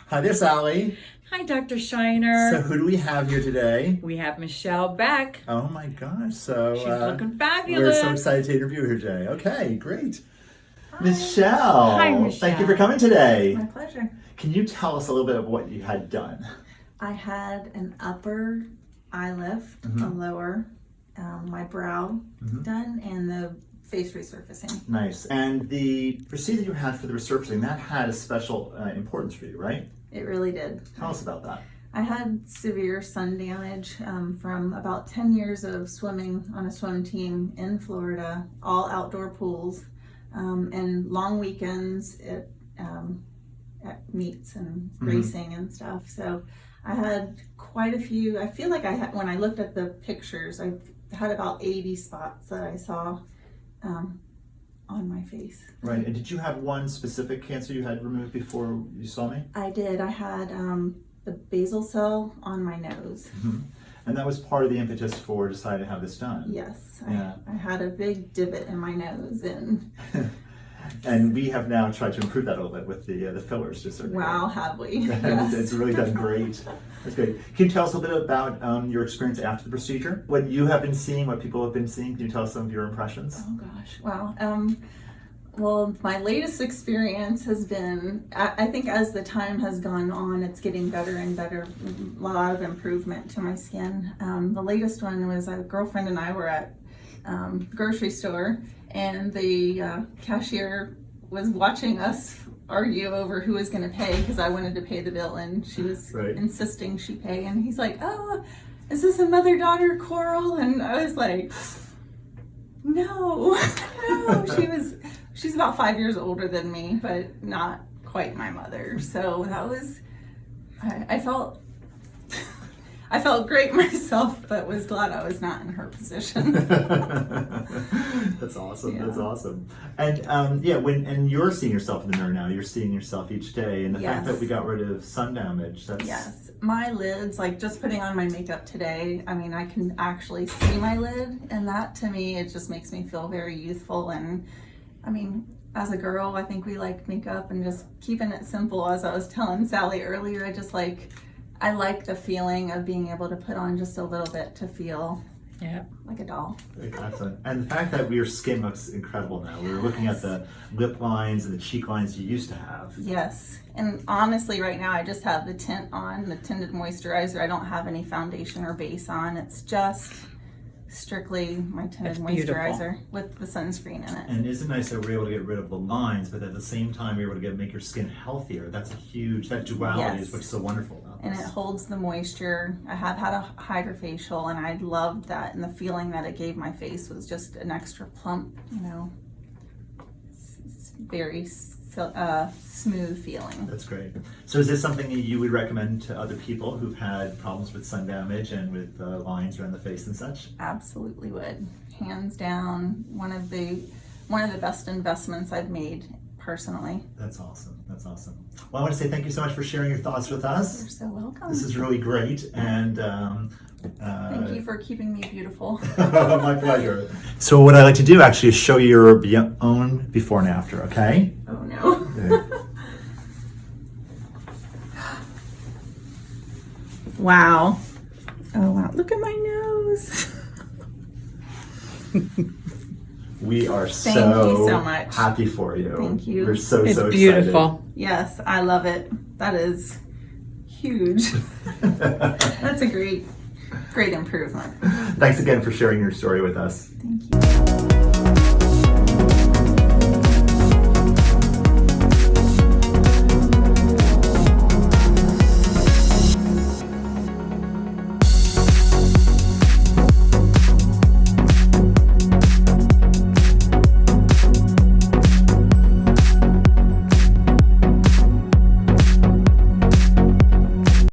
Hi there, Sally. Hi, Dr. Scheiner. So who do we have here today? We have Michelle back. Oh my gosh, so She's looking fabulous. we're so excited to interview her today. Okay, great. Hi. Michelle. Hi, Michelle. Thank you for coming today. My pleasure. Can you tell us a little bit of what you had done? I had an upper eye lift, a lower, my brow done, and the face resurfacing. Nice. And the procedure you had for the resurfacing, that had a special importance for you, right? It really did. Tell us about that. I had severe sun damage from about 10 years of swimming on a swim team in Florida, all outdoor pools, and long weekends at meets and racing and stuff. So I had quite a few. I feel like I had, when I looked at the pictures, I had about 80 spots that I saw on my face. Right. And did you have one specific cancer you had removed before you saw me? I did. I had the basal cell on my nose. And that was part of the impetus for deciding to have this done. Yes. Yeah. I had a big divot in my nose, and and we have now tried to improve that a little bit with the fillers. Just wow, have we? Yes. It's really done great. That's great. Can you tell us a little bit about your experience after the procedure? What you have been seeing, what people have been seeing? Can you tell us some of your impressions? Oh gosh, wow. Well, my latest experience has been, I think as the time has gone on, it's getting better and better, a lot of improvement to my skin. The latest one was a girlfriend and I were at the grocery store, and the cashier was watching us argue over who was going to pay, because I wanted to pay the bill and she was insisting she pay, and he's like, "Oh, is this a mother-daughter quarrel?" And I was like, no. She's about 5 years older than me, but not quite my mother. So that was, I felt great myself, but was glad I was not in her position. That's awesome. Yeah. That's awesome. And and you're seeing yourself in the mirror now. You're seeing yourself each day, and the fact that we got rid of sun damage. That's Yes, my lids, like just putting on my makeup today, I mean, I can actually see my lid, and that to me, it just makes me feel very youthful. And I mean, as a girl, I think we like makeup and just keeping it simple. As I was telling Sally earlier, I like the feeling of being able to put on just a little bit to feel like a doll. Excellent. And the fact that your skin looks incredible now. We were looking at the lip lines and the cheek lines you used to have. Yes. And honestly, right now, I just have the tint on, the tinted moisturizer. I don't have any foundation or base on. It's just strictly my tinted moisturizer with the sunscreen in it. And isn't it nice that we're able to get rid of the lines, but at the same time we're able to make your skin healthier? That's that duality is what's so wonderful about this. And it holds the moisture. I have had a hydrofacial, and I loved that, and the feeling that it gave my face was just an extra plump, it's very smooth feeling. That's great. So is this something that you would recommend to other people who've had problems with sun damage and with lines around the face and such? Absolutely would. Hands down, one of the best investments I've made personally. That's awesome. That's awesome. Well, I want to say thank you so much for sharing your thoughts with us. You're so welcome. This is really great, and thank you for keeping me beautiful. my pleasure. So what I like to do actually is show you your own before and after, okay? Oh no. Wow. Oh wow. Look at my nose. We are Thank you so much. happy for you. Thank you. We're so excited. Beautiful. Yes, I love it. That is huge. That's a great improvement. Thanks again for sharing your story with us. Thank you.